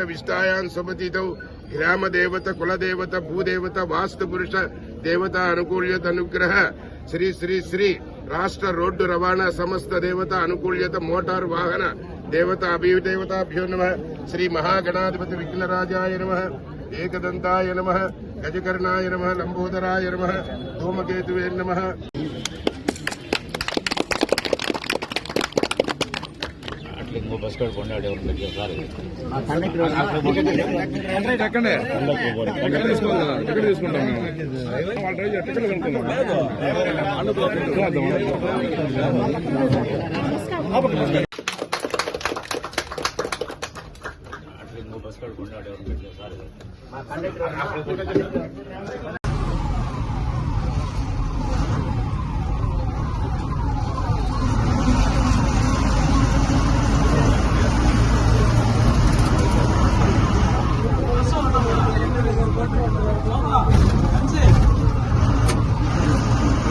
विष्टायां सुमतितौ ग्राम देवता कुल देवता भूदेवता वास्तु पुरुष देवता अनुकूल्यत अनुग्रह श्री श्री श्री राष्ट्र रोड्डु रवाणा समस्त देवता अनुकूल्यत मोटार वाहन देवता अभिदेवताभ्यो नमः। श्री महागणाधिपति विघ्नराजाय नमः। एकदंताय नमः। गजकर्णाय नमः। लंबोदराय नमः। धूमकेतुवे नमः। बस कोंडाडे बस